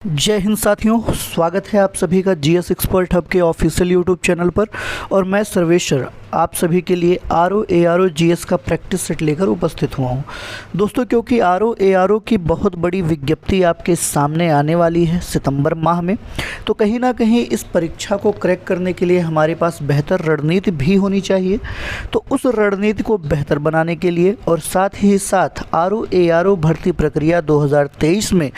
जय हिंद साथियों, स्वागत है आप सभी का जीएस एक्सपर्ट हब के ऑफिशियल यूट्यूब चैनल पर। और मैं सर्वेश्वर आप सभी के लिए आरओ जीएस का प्रैक्टिस सेट लेकर उपस्थित हुआ हूं। दोस्तों, क्योंकि आरओ की बहुत बड़ी विज्ञप्ति आपके सामने आने वाली है सितंबर माह में, तो कहीं ना कहीं इस परीक्षा को क्रैक करने के लिए हमारे पास बेहतर रणनीति भी होनी चाहिए। तो उस रणनीति को बेहतर बनाने के लिए और साथ ही साथ आरओ भर्ती प्रक्रिया 2023 में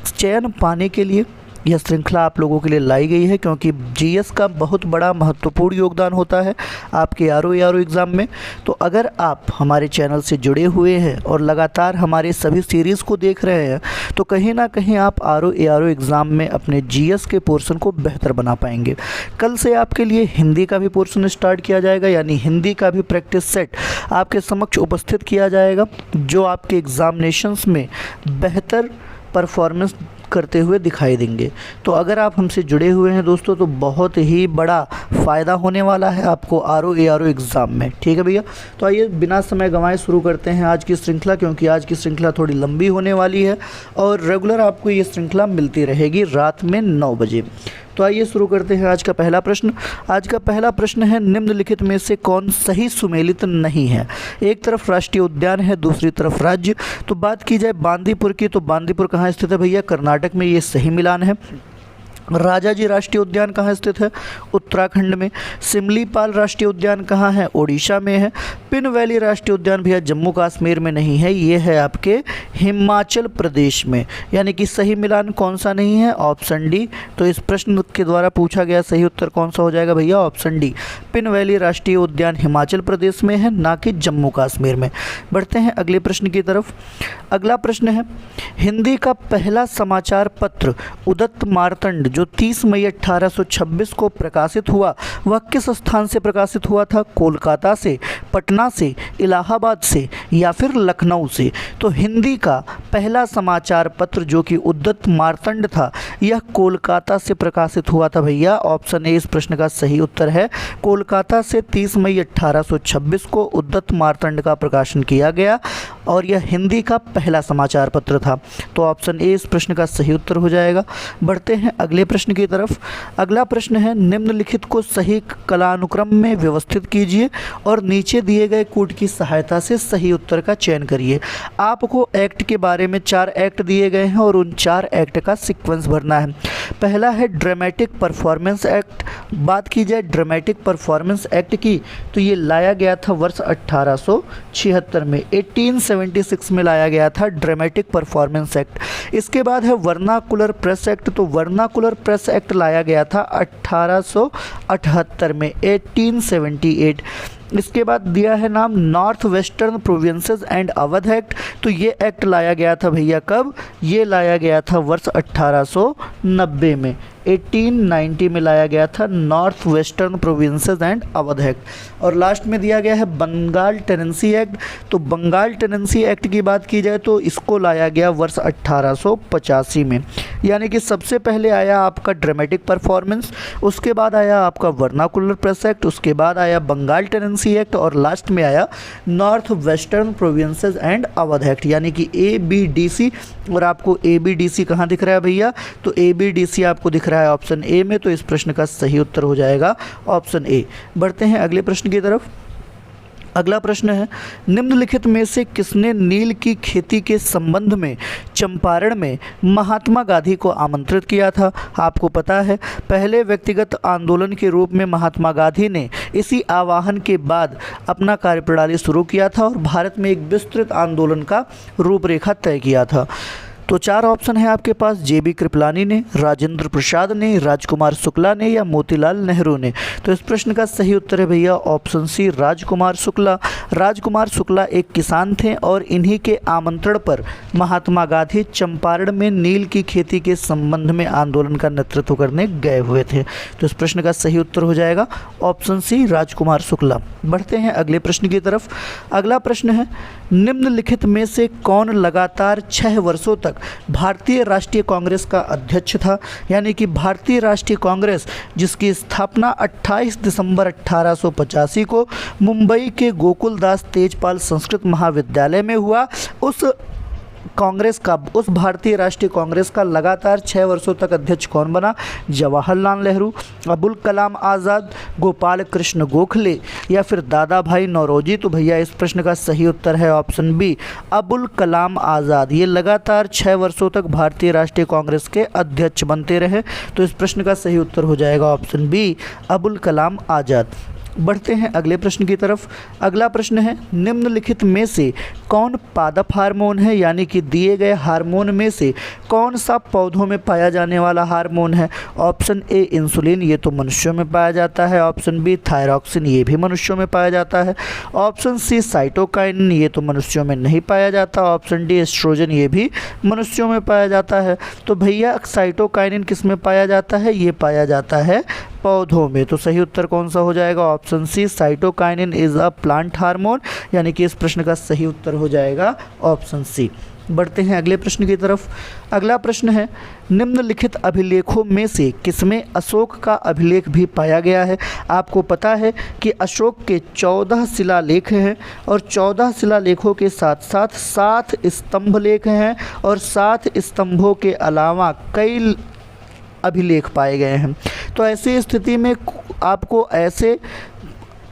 चयन पाने के लिए यह श्रृंखला आप लोगों के लिए लाई गई है, क्योंकि जीएस का बहुत बड़ा महत्वपूर्ण योगदान होता है आपके आरओ एग्ज़ाम में। तो अगर आप हमारे चैनल से जुड़े हुए हैं और लगातार हमारे सभी सीरीज़ को देख रहे हैं, तो कहीं ना कहीं आप आरओ एग्ज़ाम में अपने जीएस के पोर्शन को बेहतर बना पाएंगे। कल से आपके लिए हिंदी का भी पोर्शन स्टार्ट किया जाएगा, यानी हिंदी का भी प्रैक्टिस सेट आपके समक्ष उपस्थित किया जाएगा, जो आपके एग्ज़ामिनेशंस में बेहतर परफॉर्मेंस करते हुए दिखाई देंगे। तो अगर आप हमसे जुड़े हुए हैं दोस्तों, तो बहुत ही बड़ा फ़ायदा होने वाला है आपको आरओ एग्ज़ाम में। ठीक है भैया, तो आइए बिना समय गंवाए शुरू करते हैं आज की श्रृंखला, क्योंकि आज की श्रृंखला थोड़ी लंबी होने वाली है और रेगुलर आपको ये श्रृंखला मिलती रहेगी रात में 9 बजे। तो आइए शुरू करते हैं आज का पहला प्रश्न। आज का पहला प्रश्न है, निम्नलिखित में से कौन सही सुमेलित नहीं है? एक तरफ राष्ट्रीय उद्यान है, दूसरी तरफ राज्य। तो बात की जाए बांदीपुर की, तो बांदीपुर कहाँ स्थित है भैया? कर्नाटक में, ये सही मिलान है। राजाजी राष्ट्रीय उद्यान कहाँ स्थित है? उत्तराखंड में। सिमलीपाल राष्ट्रीय उद्यान कहाँ है? ओडिशा में है। पिन वैली राष्ट्रीय उद्यान भैया जम्मू कश्मीर में नहीं है, ये है आपके हिमाचल प्रदेश में। यानी कि सही मिलान कौन सा नहीं है? Option D. तो इस प्रश्न के द्वारा पूछा गया सही उत्तर कौन सा हो जाएगा भैया? ऑप्शन डी, पिन वैली राष्ट्रीय उद्यान हिमाचल प्रदेश में है, ना कि जम्मू कश्मीर में। बढ़ते हैं अगले प्रश्न की तरफ। अगला प्रश्न है, हिंदी का पहला समाचार पत्र उदत्त मार्तंड जो 30 मई 1826 को प्रकाशित हुआ, वह किस स्थान से प्रकाशित हुआ था? कोलकाता से, पटना से, इलाहाबाद से या फिर लखनऊ से? तो हिंदी का पहला समाचार पत्र जो कि उदत्त मार्तंड था, यह कोलकाता से प्रकाशित हुआ था भैया। ऑप्शन ए इस प्रश्न का सही उत्तर है। कोलकाता से 30 मई 1826 को उदत्त मार्तंड का प्रकाशन किया गया और यह हिंदी का पहला समाचार पत्र था। तो ऑप्शन ए इस प्रश्न का सही उत्तर हो जाएगा। बढ़ते हैं अगले प्रश्न की तरफ। अगला प्रश्न है, निम्नलिखित को सही कालानुक्रम में व्यवस्थित कीजिए और नीचे दिए गए कूट की सहायता से सही उत्तर का चयन करिए। आपको एक्ट के बारे में 4 एक्ट दिए गए हैं और उन 4 एक्ट का सीक्वेंस भरना है। पहला है ड्रामेटिक परफॉर्मेंस एक्ट। बात की जाए ड्रामेटिक परफॉर्मेंस एक्ट की, तो ये लाया गया था वर्ष 1876 में, 1876 में लाया गया था ड्रामेटिक परफॉर्मेंस एक्ट। इसके बाद है वर्नाकुलर प्रेस एक्ट। तो वर्नाकुलर प्रेस एक्ट लाया गया था 1878 में, 1878। इसके बाद दिया है नाम north western provinces and Awadh act. तो ये एक्ट लाया गया था भैया कब? ये लाया गया था वर्ष 1890 में, 1890 में लाया गया था north western provinces and Awadh act. और लास्ट में दिया गया है बंगाल टेनेंसी एक्ट। तो बंगाल टेनेंसी एक्ट की बात की जाए तो इसको लाया गया वर्ष 1885 में। यानी कि सबसे पहले आया आपका ड्रामेटिक परफॉर्मेंस, उसके बाद आया आपका वर्नाकुलर प्रेस एक्ट, उसके बाद आया बंगाल टेनेंसी एक्ट और लास्ट में आया north western provinces and Awadh act, यानी कि ABDC। और आपको ABDC कहाँ दिख रहा है भैया? तो ABDC आपको दिख रहा है ऑप्शन ए में। तो इस प्रश्न का सही उत्तर हो जाएगा ऑप्शन ए। बढ़ते हैं अगले प्रश्न की तरफ। अगला प्रश्न है, निम्नलिखित में से किसने नील की खेती के संबंध में चंपारण में महात्मा गांधी को आमंत्रित किया था? आपको पता है पहले व्यक्तिगत आंदोलन के रूप में महात्मा गांधी ने इसी आह्वान के बाद अपना कार्यप्रणाली शुरू किया था और भारत में एक विस्तृत आंदोलन का रूपरेखा तय किया था। तो 4 ऑप्शन है आपके पास, JB कृपलानी ने, राजेंद्र प्रसाद ने, राजकुमार शुक्ला ने या मोतीलाल नेहरू ने। तो इस प्रश्न का सही उत्तर है भैया ऑप्शन सी, राजकुमार शुक्ला। राजकुमार शुक्ला एक किसान थे और इन्हीं के आमंत्रण पर महात्मा गांधी चंपारण में नील की खेती के संबंध में आंदोलन का नेतृत्व करने गए हुए थे। तो इस प्रश्न का सही उत्तर हो जाएगा ऑप्शन सी, राजकुमार शुक्ला। बढ़ते हैं अगले प्रश्न की तरफ। अगला प्रश्न है, निम्नलिखित में से कौन लगातार 6 वर्षों तक भारतीय राष्ट्रीय कांग्रेस का अध्यक्ष था? यानी कि भारतीय राष्ट्रीय कांग्रेस जिसकी स्थापना 28 दिसंबर 1885 को मुंबई के गोकुलदास तेजपाल संस्कृत महाविद्यालय में हुआ, उस कांग्रेस का, उस भारतीय राष्ट्रीय कांग्रेस का लगातार 6 वर्षों तक अध्यक्ष कौन बना? जवाहरलाल नेहरू, अबुल कलाम आज़ाद, गोपाल कृष्ण गोखले या फिर दादा भाई नौरोजी? तो भैया इस प्रश्न का सही उत्तर है ऑप्शन बी, अबुल कलाम आज़ाद। ये लगातार 6 वर्षों तक भारतीय राष्ट्रीय कांग्रेस के अध्यक्ष बनते रहे। तो इस प्रश्न का सही उत्तर हो जाएगा ऑप्शन बी, अबुल कलाम आज़ाद। बढ़ते हैं अगले प्रश्न की तरफ। अगला प्रश्न है, निम्नलिखित में से कौन पादप हार्मोन है, यानी कि दिए गए हार्मोन में से कौन सा पौधों में पाया जाने वाला हार्मोन है? ऑप्शन ए इंसुलिन, ये तो मनुष्यों में पाया जाता है। ऑप्शन बी थायरॉक्सिन, ये भी मनुष्यों में पाया जाता है। ऑप्शन सी साइटोकाइनिन, ये तो मनुष्यों में नहीं पाया जाता। ऑप्शन डी एस्ट्रोजन, ये भी मनुष्यों में पाया जाता है। तो भैया साइटोकाइनिन किस में पाया जाता है? ये पाया जाता है पौधों में। तो सही उत्तर कौन सा हो जाएगा? Option C, cytokinin is a plant hormone, यानी कि इस प्रश्न का सही उत्तर हो जाएगा ऑप्शन सी। बढ़ते हैं अगले प्रश्न की तरफ। अगला प्रश्न है, निम्नलिखित अभिलेखों में से किसमें अशोक का अभिलेख भी पाया गया है? आपको पता है कि अशोक के 14 शिलालेख हैं और 14 शिलालेखों के साथ साथ 7 स्तंभ लेख हैं और 7 स्तंभों के अलावा कई अभिलेख पाए गए हैं। तो ऐसी स्थिति में आपको ऐसे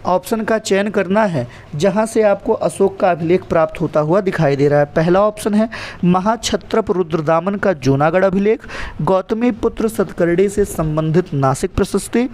ऑप्शन का चयन करना है जहां से आपको अशोक का अभिलेख प्राप्त होता हुआ दिखाई दे रहा है। पहला ऑप्शन है महाक्षत्रप रुद्रदामन का जूनागढ़ अभिलेख, गौतमी पुत्र सतकर्णी से संबंधित नासिक प्रशस्ति,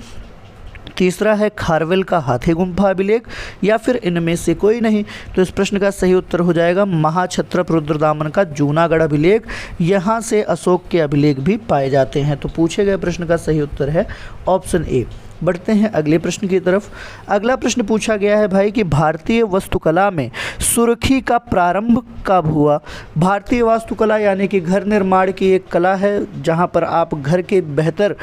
तीसरा है खारवेल का हाथी गुम्फा अभिलेख, या फिर इनमें से कोई नहीं। तो इस प्रश्न का सही उत्तर हो जाएगा महाक्षत्रप रुद्रदामन का जूनागढ़ अभिलेख। यहाँ से अशोक के अभिलेख भी पाए जाते हैं। तो पूछे गए प्रश्न का सही उत्तर है ऑप्शन ए। बढ़ते हैं अगले प्रश्न की तरफ। अगला प्रश्न पूछा गया है भाई कि भारतीय वास्तुकला में सुर्खी का प्रारंभ कब हुआ? भारतीय वास्तुकला यानी कि घर निर्माण की एक कला है जहाँ पर आप घर के बेहतर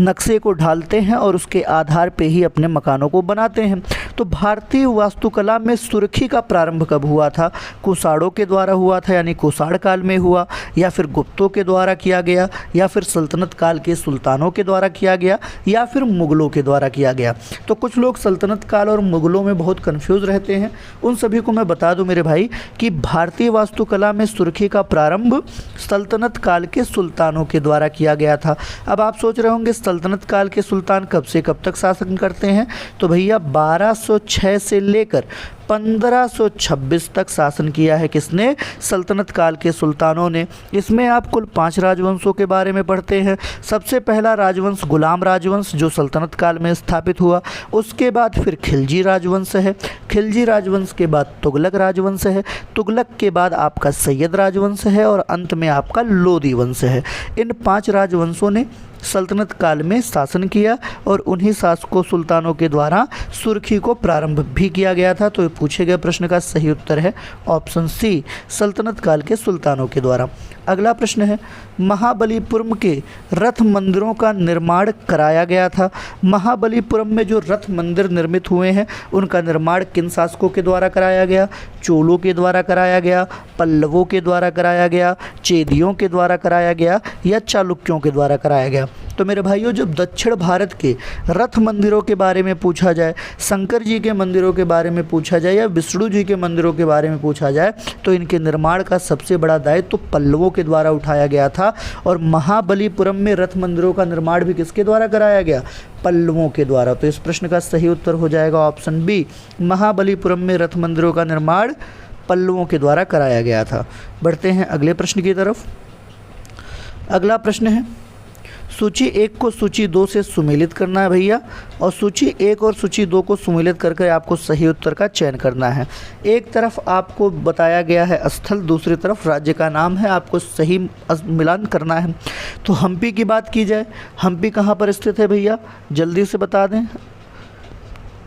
नक्शे को ढालते हैं और उसके आधार पे ही अपने मकानों को बनाते हैं। तो भारतीय वास्तुकला में सुर्खी का प्रारंभ कब हुआ था? कुषाणों के द्वारा हुआ था, यानी कुषाण काल में हुआ, या फिर गुप्तों के द्वारा किया गया, या फिर सल्तनत काल के सुल्तानों के द्वारा किया गया, या फिर मुगलों के द्वारा किया गया। तो कुछ लोग सल्तनत काल और मुगलों में बहुत कन्फ्यूज़ रहते हैं। उन सभी को मैं बता दूं मेरे भाई कि भारतीय वास्तुकला में सुर्खी का प्रारंभ सल्तनत काल के सुल्तानों के द्वारा किया गया था। अब आप सोच रहे होंगे सल्तनत काल के सुल्तान कब से कब तक शासन करते हैं? तो भैया 1206 से लेकर 1526 तक शासन किया है। किसने? सल्तनत काल के सुल्तानों ने। इसमें आप कुल 5 राजवंशों के बारे में पढ़ते हैं। सबसे पहला राजवंश गुलाम राजवंश जो सल्तनत काल में स्थापित हुआ, उसके बाद फिर खिलजी राजवंश है, खिलजी राजवंश के बाद तुगलक राजवंश है, तुगलक के बाद आपका सैयद राजवंश है और अंत में आपका लोदी वंश है। इन 5 राजवंशों ने सल्तनत काल में शासन किया और उन्हीं शासकों सुल्तानों के द्वारा सुर्खी को प्रारंभ भी किया गया था। तो पूछे गए प्रश्न का सही उत्तर है ऑप्शन सी, सल्तनत काल के सुल्तानों के द्वारा। अगला प्रश्न है, महाबलीपुरम के रथ मंदिरों का निर्माण कराया गया था। महाबलीपुरम में जो रथ मंदिर निर्मित हुए हैं उनका निर्माण किन शासकों के द्वारा कराया गया? चोलों के द्वारा कराया गया, पल्लवों के द्वारा कराया गया, चेदियों के द्वारा कराया गया, या चालुक्यों के द्वारा कराया गया? तो मेरे भाइयों, जब दक्षिण भारत के रथ मंदिरों के बारे में पूछा जाए, शंकर जी के मंदिरों के बारे में पूछा जाए या विष्णु जी के मंदिरों के बारे में पूछा जाए, तो इनके निर्माण का सबसे बड़ा दायित्व तो पल्लवों के द्वारा उठाया गया था। और महाबलीपुरम में रथ मंदिरों का निर्माण भी किसके द्वारा कराया गया? पल्लवों के द्वारा। तो इस प्रश्न का सही उत्तर हो जाएगा ऑप्शन बी, महाबलीपुरम में रथ मंदिरों का निर्माण पल्लवों के द्वारा कराया गया था। बढ़ते हैं अगले प्रश्न की तरफ। अगला प्रश्न है, सूची 1 को सूची 2 से सुमेलित करना है भैया, और सूची 1 और सूची 2 को सुमेलित करके आपको सही उत्तर का चयन करना है। एक तरफ आपको बताया गया है स्थल, दूसरी तरफ राज्य का नाम है, आपको सही मिलान करना है। तो हम्पी की बात की जाए, हम्पी कहाँ पर स्थित है भैया? जल्दी से बता दें,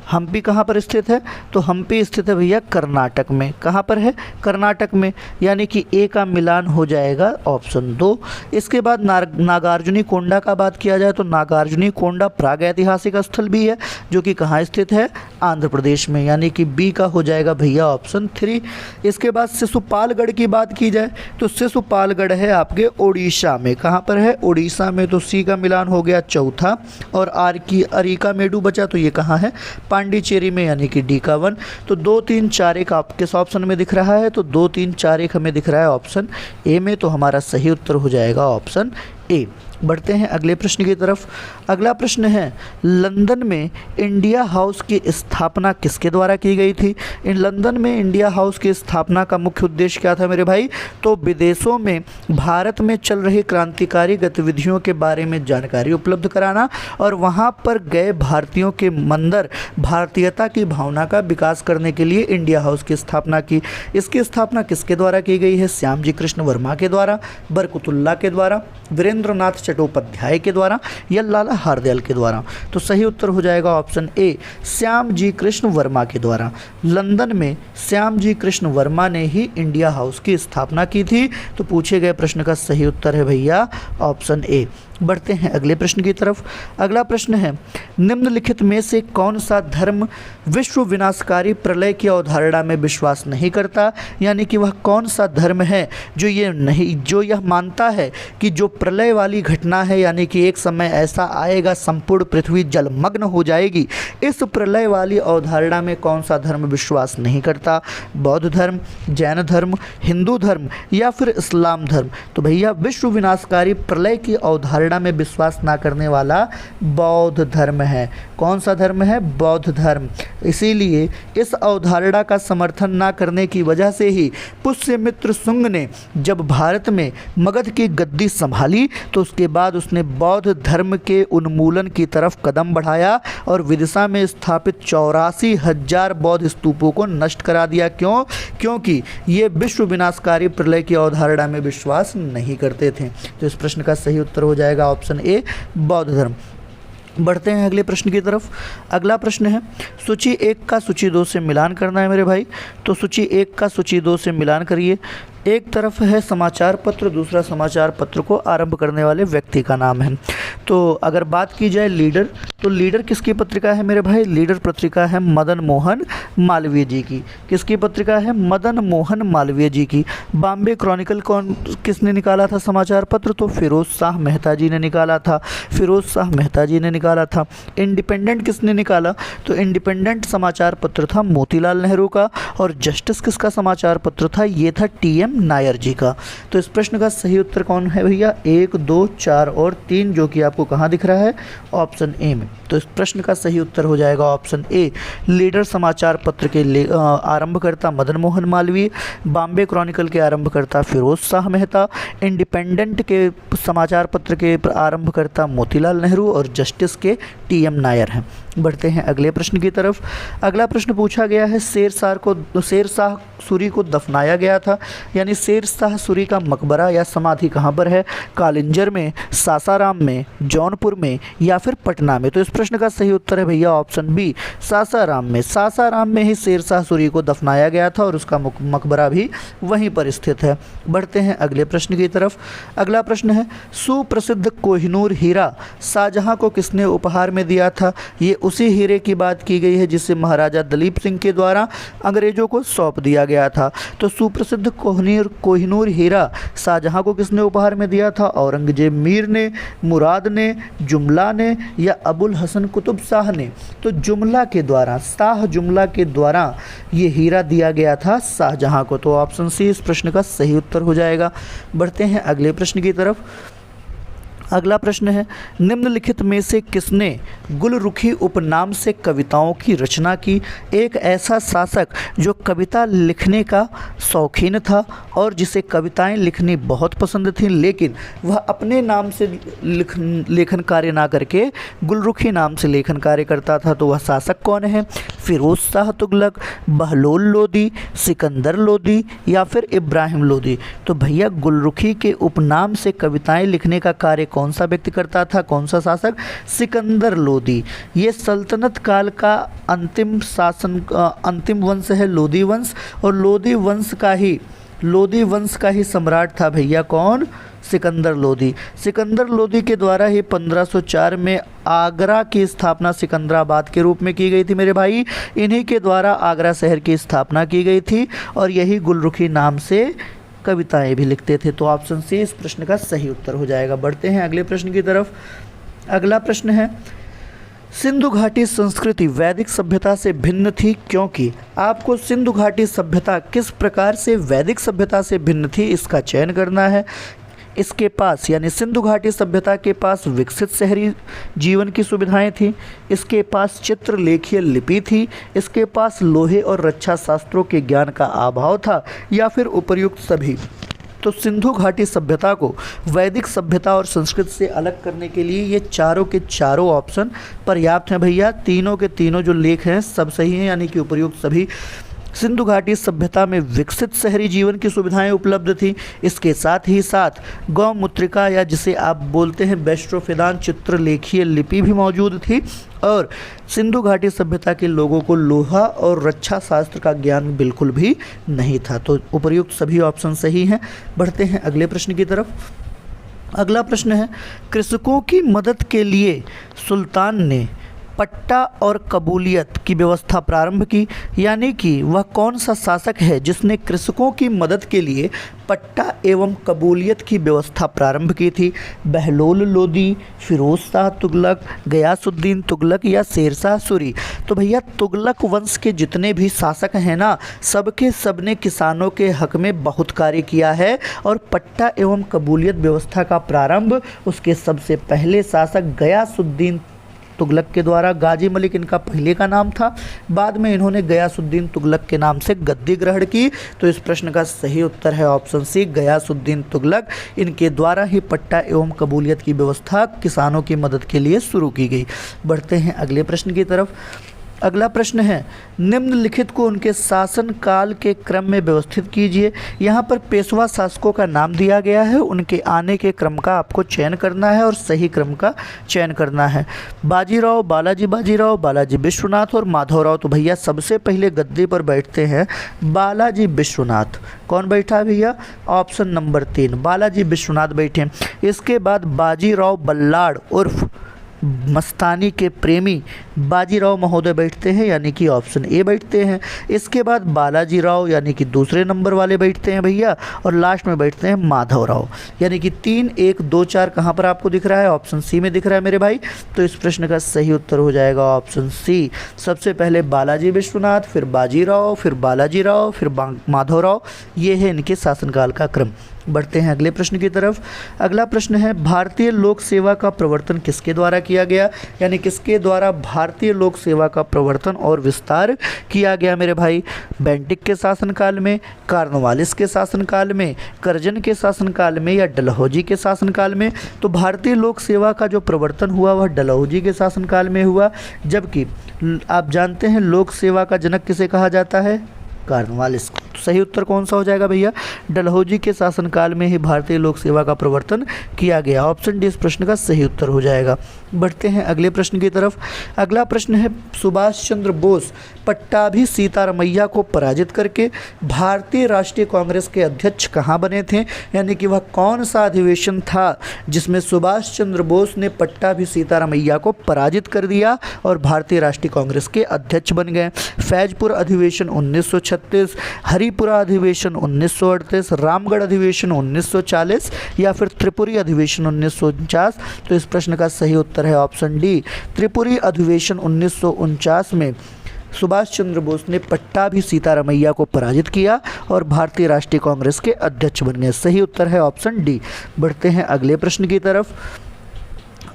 हम्पी कहाँ पर स्थित है? तो हम्पी स्थित है भैया कर्नाटक में। कहाँ पर है? कर्नाटक में, यानी कि ए का मिलान हो जाएगा ऑप्शन 2। इसके बाद नागार्जुनी कोंडा का बात किया जाए तो नागार्जुनी कोंडा प्रागैतिहासिक स्थल भी है जो कि कहाँ स्थित है? आंध्र प्रदेश में, यानी कि बी का हो जाएगा भैया ऑप्शन 3। इसके बाद शिशुपालगढ़ की बात की जाए तो शिशुपालगढ़ है आपके ओडिशा में। कहाँ पर है? ओडिशा में। तो सी का मिलान हो गया चौथा, और आर की अरिकामेडु बचा, तो ये कहाँ है? पांडिचेरी में, यानी कि डी का 1। तो 2 3 4 1 आपके ऑप्शन में दिख रहा है, तो 2 3 4 1 हमें दिख रहा है ऑप्शन ए में, तो हमारा सही उत्तर हो जाएगा ऑप्शन ए। बढ़ते हैं अगले प्रश्न की तरफ। अगला प्रश्न है, लंदन में इंडिया हाउस की स्थापना किसके द्वारा की गई थी? इन लंदन में इंडिया हाउस की स्थापना का मुख्य उद्देश्य क्या था मेरे भाई? तो विदेशों में भारत में चल रही क्रांतिकारी गतिविधियों के बारे में जानकारी उपलब्ध कराना और वहां पर गए भारतीयों के अंदर भारतीयता की भावना का विकास करने के लिए इंडिया हाउस की स्थापना की। इसकी स्थापना किसके द्वारा की गई है? श्यामजी कृष्ण वर्मा के द्वारा, बरकतुल्लाह के द्वारा, वीरेंद्रनाथ चट्टोपाध्याय के द्वारा या लाला हरदयाल के द्वारा? तो सही उत्तर हो जाएगा ऑप्शन ए, श्यामजी कृष्ण वर्मा के द्वारा। लंदन में श्यामजी कृष्ण वर्मा ने ही इंडिया हाउस की स्थापना की थी। तो पूछे गए प्रश्न का सही उत्तर है भैया ऑप्शन ए। बढ़ते हैं अगले प्रश्न की तरफ। अगला प्रश्न है, निम्नलिखित में से कौन सा धर्म विश्व विनाशकारी प्रलय की अवधारणा में विश्वास नहीं करता? यानी कि वह कौन सा धर्म है जो यह मानता है कि जो प्रलय वाली घटना है, यानी कि एक समय ऐसा आएगा संपूर्ण पृथ्वी जलमग्न हो जाएगी, इस प्रलय वाली अवधारणा में कौन सा धर्म विश्वास नहीं करता? बौद्ध धर्म, जैन धर्म, हिंदू धर्म या फिर इस्लाम धर्म? तो भैया विश्व विनाशकारी प्रलय की अवधारणा में विश्वास ना करने वाला बौद्ध धर्म है। कौन सा धर्म है? बौद्ध धर्म। इसीलिए इस अवधारणा का समर्थन ना करने की वजह से ही पुष्यमित्र शुंग ने जब भारत में मगध की गद्दी संभाली तो उसके बाद उसने बौद्ध धर्म के उन्मूलन की तरफ कदम बढ़ाया और विदिशा में स्थापित 84,000 बौद्ध स्तूपों को नष्ट करा दिया। क्यों? क्योंकि ये विश्व विनाशकारी प्रलय की अवधारणा में विश्वास नहीं करते थे। तो इस प्रश्न का सही उत्तर हो जाएगा ऑप्शन ए, बौद्ध धर्म। बढ़ते हैं अगले प्रश्न की तरफ। अगला प्रश्न है, सूची 1 का सूची 2 से मिलान करना है मेरे भाई। तो सूची 1 का सूची 2 से मिलान करिए। एक तरफ है समाचार पत्र, दूसरा समाचार पत्र को आरंभ करने वाले व्यक्ति का नाम है। तो अगर बात की जाए लीडर, तो लीडर किसकी पत्रिका है मेरे भाई? लीडर पत्रिका है मदन मोहन मालवीय जी की। किसकी पत्रिका है? मदन मोहन मालवीय जी की। बॉम्बे क्रॉनिकल किसने निकाला था समाचार पत्र? तो फिरोज शाह मेहता जी ने निकाला था। फिरोज शाह मेहता जी ने निकाला था। इंडिपेंडेंट किसने निकाला? तो इंडिपेंडेंट समाचार पत्र था मोतीलाल नेहरू का। और जस्टिस किसका समाचार पत्र था? ये था टी.एम. नायर जी का। तो इस प्रश्न का सही उत्तर कौन है भैया? 1 2 4 और 3, जो कि आपको कहाँ दिख रहा है? ऑप्शन ए में। तो इस प्रश्न का सही उत्तर हो जाएगा ऑप्शन ए, लीडर समाचार पत्र के आरंभकर्ता मदन मोहन मालवीय, बॉम्बे क्रॉनिकल के आरंभकर्ता फिरोज शाह मेहता, इंडिपेंडेंट के समाचार पत्र के आरंभकर्ता मोतीलाल नेहरू और जस्टिस के टी.एम. नायर हैं। बढ़ते हैं अगले प्रश्न की तरफ। अगला प्रश्न पूछा गया है, शेर शाह सूरी को दफनाया गया था, यानी शेर शाह सूरी का मकबरा या समाधि कहाँ पर है? कालिंजर में, सासाराम में, जौनपुर में या फिर पटना में? तो इस प्रश्न का सही उत्तर है भैया ऑप्शन बी, सासाराम में। सासाराम में ही शेर शाह सूरी को दफनाया गया था और उसका मकबरा भी वहीं पर स्थित है। बढ़ते हैं अगले प्रश्न की तरफ। अगला प्रश्न है, सुप्रसिद्ध कोहिनूर हीरा शाहजहां को किसने उपहार में दिया था? ये उसी हीरे की बात की गई है जिसे महाराजा दलीप सिंह के द्वारा अंग्रेजों को सौंप दिया गया था। तो सुप्रसिद्ध कोहिनूर हीरा शाहजहां को किसने उपहार में दिया था? औरंगजेब मीर ने, मुराद ने, जुमला ने या अबुल हसन कुतुब शाह ने? तो जुमला के द्वारा, शाह जुमला के द्वारा ये हीरा दिया गया था शाहजहां को। तो ऑप्शन सी इस प्रश्न का सही उत्तर हो जाएगा। बढ़ते हैं अगले प्रश्न की तरफ। अगला प्रश्न है, निम्नलिखित में से किसने गुलरुखी उपनाम से कविताओं की रचना की? एक ऐसा शासक जो कविता लिखने का शौकीन था और जिसे कविताएं लिखनी बहुत पसंद थीं, लेकिन वह अपने नाम से लेखन कार्य ना करके गुलरुखी नाम से लेखन कार्य करता था। तो वह शासक कौन है? फिरोज शाह तुगलक, बहलोल लोदी, सिकंदर लोदी या फिर इब्राहिम लोदी? तो भैया गुलरुखी के उपनाम से कविताएं लिखने का कार्य कौन सा व्यक्ति करता था? कौन सा शासक? सिकंदर लोदी। ये सल्तनत काल का अंतिम वंश है लोदी वंश, और लोदी वंश का ही सम्राट था भैया कौन? सिकंदर लोदी। सिकंदर लोदी के द्वारा ही 1504 में आगरा की स्थापना सिकंदराबाद के रूप में की गई थी मेरे भाई। इन्हीं के द्वारा आगरा शहर की स्थापना की गई थी और यही गुलरुखी नाम से कविताएं भी लिखते थे। तो ऑप्शन सी इस प्रश्न का सही उत्तर हो जाएगा। बढ़ते हैं अगले प्रश्न की तरफ। अगला प्रश्न है, सिंधु घाटी संस्कृति वैदिक सभ्यता से भिन्न थी क्योंकि? आपको सिंधु घाटी सभ्यता किस प्रकार से वैदिक सभ्यता से भिन्न थी इसका चयन करना है। इसके पास यानी सिंधु घाटी सभ्यता के पास विकसित शहरी जीवन की सुविधाएं थी, इसके पास चित्रलेखीय लिपि थी, इसके पास लोहे और रक्षा शास्त्रों के ज्ञान का अभाव था, या फिर उपर्युक्त सभी। तो सिंधु घाटी सभ्यता को वैदिक सभ्यता और संस्कृत से अलग करने के लिए ये चारों के चारों ऑप्शन पर्याप्त हैं भैया। तीनों के तीनों जो लेख हैं सब सही हैं, यानी कि उपर्युक्त सभी। सिंधु घाटी सभ्यता में विकसित शहरी जीवन की सुविधाएं उपलब्ध थी, इसके साथ ही साथ गौमूत्रिका या जिसे आप बोलते हैं बेस्ट्रोफिदान चित्रलेखीय लिपि भी मौजूद थी, और सिंधु घाटी सभ्यता के लोगों को लोहा और रक्षा शास्त्र का ज्ञान बिल्कुल भी नहीं था। तो उपर्युक्त सभी ऑप्शन सही हैं। बढ़ते हैं अगले प्रश्न की तरफ। अगला प्रश्न है, कृषकों की मदद के लिए सुल्तान ने पट्टा और कबूलियत की व्यवस्था प्रारंभ की, यानी कि वह कौन सा शासक है जिसने कृषकों की मदद के लिए पट्टा एवं कबूलियत की व्यवस्था प्रारंभ की थी? बहलोल लोदी, फिरोज शाह तुगलक, गयासुद्दीन तुगलक या शेरशाह सूरी? तो भैया तुगलक वंश के जितने भी शासक हैं ना, सबके सबने किसानों के हक में बहुत कार्य किया है, और पट्टा एवं कबूलियत व्यवस्था का प्रारंभ उसके सबसे पहले शासक गयासुद्दीन तुगलक के द्वारा, गाजी मलिक इनका पहले का नाम था, बाद में इन्होंने गयासुद्दीन तुगलक के नाम से गद्दी ग्रहण की। तो इस प्रश्न का सही उत्तर है ऑप्शन सी, गयासुद्दीन तुगलक। इनके द्वारा ही पट्टा एवं कबूलियत की व्यवस्था किसानों की मदद के लिए शुरू की गई। बढ़ते हैं अगले प्रश्न की तरफ। अगला प्रश्न है, निम्नलिखित को उनके शासन काल के क्रम में व्यवस्थित कीजिए। यहाँ पर पेशवा शासकों का नाम दिया गया है, उनके आने के क्रम का आपको चयन करना है और सही क्रम का चयन करना है। बाजीराव, बाजीराव, बालाजी विश्वनाथ और माधवराव। तो भैया सबसे पहले गद्दी पर बैठते हैं बालाजी विश्वनाथ। कौन बैठा भैया? ऑप्शन नंबर 3 बालाजी विश्वनाथ बैठे। इसके बाद बाजीराव बल्लाड़ उर्फ मस्तानी के प्रेमी बाजीराव महोदय बैठते हैं, यानी कि ऑप्शन ए बैठते हैं। इसके बाद बालाजी राव यानी कि दूसरे नंबर वाले बैठते हैं भैया, और लास्ट में बैठते हैं माधवराव, यानी कि 3, 1, 2, 4 कहाँ पर आपको दिख रहा है? ऑप्शन सी में दिख रहा है मेरे भाई। तो इस प्रश्न का सही उत्तर हो जाएगा ऑप्शन सी। सबसे पहले बालाजी विश्वनाथ, फिर बाजीराव, फिर बालाजी राव, फिर माधवराव। ये है इनके शासनकाल का क्रम। बढ़ते हैं अगले प्रश्न की तरफ। अगला प्रश्न है, भारतीय लोक सेवा का प्रवर्तन किसके द्वारा किया गया? यानी किसके द्वारा भारतीय लोक सेवा का प्रवर्तन और विस्तार किया गया मेरे भाई? बेंटिक के शासनकाल में, कार्नवालिस के शासनकाल में, कर्जन के शासनकाल में या डलहौजी के शासनकाल में? तो भारतीय लोक सेवा का जो प्रवर्तन हुआ वह डलहौजी के शासनकाल में हुआ, जबकि आप जानते हैं लोक सेवा का जनक किसे कहा जाता है? कार्नवालिस को। तो सही उत्तर कौन सा हो जाएगा भैया? डलहौजी के शासनकाल में ही भारतीय लोक सेवा का प्रवर्तन किया गया। ऑप्शन डी इस प्रश्न का सही उत्तर हो जाएगा। बढ़ते हैं अगले प्रश्न की तरफ। अगला प्रश्न है, सुभाष चंद्र बोस पट्टाभी सीतारमैया को पराजित करके भारतीय राष्ट्रीय कांग्रेस के अध्यक्ष कहाँ बने थे? यानी कि वह कौन सा अधिवेशन था जिसमें सुभाष चंद्र बोस ने पट्टाभी सीतारमैया को पराजित कर दिया और भारतीय राष्ट्रीय कांग्रेस के अध्यक्ष बन गए? फैजपुर अधिवेशन 1936, हरिपुरा अधिवेशन 1938, रामगढ़ अधिवेशन 1940 या फिर त्रिपुरी अधिवेशन 1949? तो इस प्रश्न का सही उत्तर है ऑप्शन डी, त्रिपुरी अधिवेशन 1949 में सुभाष चंद्र बोस ने पट्टाभी सीतारमैया को पराजित किया और भारतीय राष्ट्रीय कांग्रेस के अध्यक्ष बन गए। सही उत्तर है ऑप्शन डी। बढ़ते हैं अगले प्रश्न की तरफ।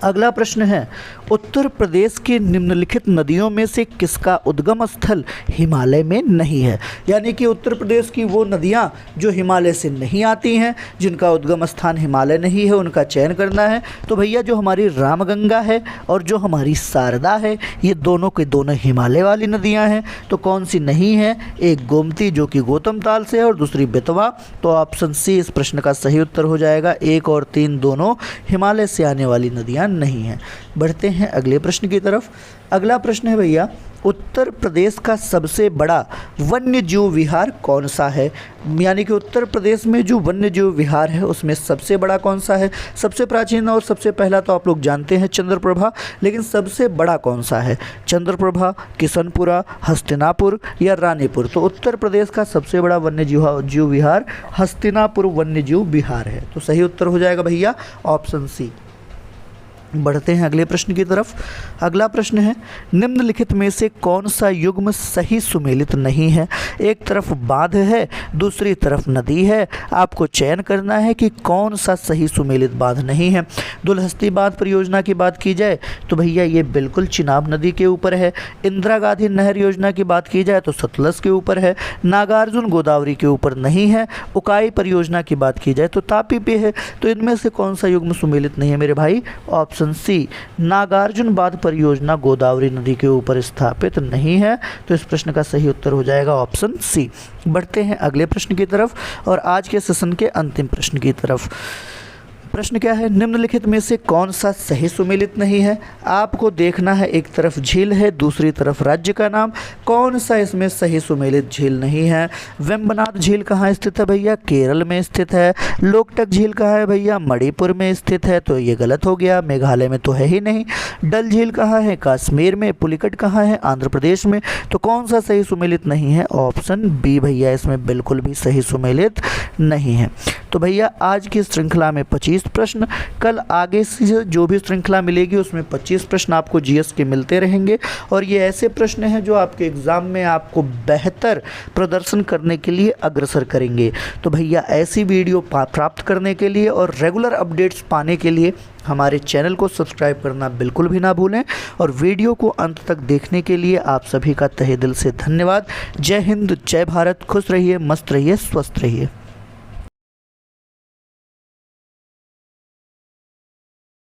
अगला प्रश्न है, उत्तर प्रदेश की निम्नलिखित नदियों में से किसका उद्गम स्थल हिमालय में नहीं है? यानी कि उत्तर प्रदेश की वो नदियाँ जो हिमालय से नहीं आती हैं, जिनका उद्गम स्थान हिमालय नहीं है, उनका चयन करना है। तो भैया जो हमारी रामगंगा है और जो हमारी शारदा है, ये दोनों के दोनों हिमालय वाली नदियाँ हैं। तो कौन सी नहीं है? एक गोमती जो कि गौतम ताल से है और दूसरी बेतवा। तो ऑप्शन सी इस प्रश्न का सही उत्तर हो जाएगा। 1 और 3 दोनों हिमालय से आने वाली नदियाँ नहीं है। बढ़ते हैं अगले प्रश्न की तरफ। अगला प्रश्न है भैया, उत्तर प्रदेश का सबसे बड़ा वन्य जीव विहार कौन सा है? यानी कि उत्तर प्रदेश में जो वन्य जीव विहार है उसमें सबसे बड़ा कौन सा है? सबसे प्राचीन और सबसे पहला तो आप लोग जानते हैं चंद्रप्रभा, लेकिन सबसे बड़ा कौन सा है? चंद्रप्रभा, किशनपुरा, हस्तिनापुर या रानीपुर? तो उत्तर प्रदेश का सबसे बड़ा वन्य जीव विहार हस्तिनापुर वन्य जीव विहार है। तो सही उत्तर हो जाएगा भैया ऑप्शन सी। बढ़ते हैं अगले प्रश्न की तरफ। अगला प्रश्न है, निम्नलिखित में से कौन सा युग्म सही सुमेलित नहीं है? एक तरफ बांध है, दूसरी तरफ नदी है, आपको चयन करना है कि कौन सा सही सुमेलित बांध नहीं है। दुलहस्ती बांध परियोजना की बात की जाए तो भैया ये बिल्कुल चिनाब नदी के ऊपर है। इंदिरा गांधी नहर योजना की बात की जाए तो सतलज के ऊपर है। नागार्जुन गोदावरी के ऊपर नहीं है। उकाई परियोजना की बात की जाए तो तापी पे है। तो इनमें से कौन सा युग्म सुमेलित नहीं है मेरे भाई? ऑप्शन सी, नागार्जुन बांध परियोजना गोदावरी नदी के ऊपर स्थापित नहीं है। तो इस प्रश्न का सही उत्तर हो जाएगा ऑप्शन सी। बढ़ते हैं अगले प्रश्न की तरफ और आज के सेशन के अंतिम प्रश्न की तरफ। प्रश्न क्या है, निम्नलिखित में से कौन सा सही सुमेलित नहीं है? आपको देखना है, एक तरफ झील है, दूसरी तरफ राज्य का नाम, कौन सा इसमें सही सुमेलित झील नहीं है? वेम्बनाथ झील कहाँ स्थित है भैया? केरल में स्थित है। लोकटक झील कहाँ है भैया? मणिपुर में स्थित है। तो ये गलत हो गया, मेघालय में तो है ही नहीं। डल झील कहाँ है? कश्मीर में। पुलिकट कहाँ है? आंध्र प्रदेश में। तो कौन सा सही सुमेलित नहीं है? ऑप्शन बी भैया, इसमें बिल्कुल भी सही सुमेलित नहीं है। तो भैया आज की श्रृंखला में 25 प्रश्न, कल आगे से जो भी श्रृंखला मिलेगी उसमें 25 प्रश्न आपको जीएस के मिलते रहेंगे। और ये ऐसे प्रश्न हैं जो आपके एग्ज़ाम में आपको बेहतर प्रदर्शन करने के लिए अग्रसर करेंगे। तो भैया ऐसी वीडियो प्राप्त करने के लिए और रेगुलर अपडेट्स पाने के लिए हमारे चैनल को सब्सक्राइब करना बिल्कुल भी ना भूलें। और वीडियो को अंत तक देखने के लिए आप सभी का तहे दिल से धन्यवाद। जय हिंद, जय भारत, खुश रहिए, मस्त रहिए, स्वस्थ रहिए।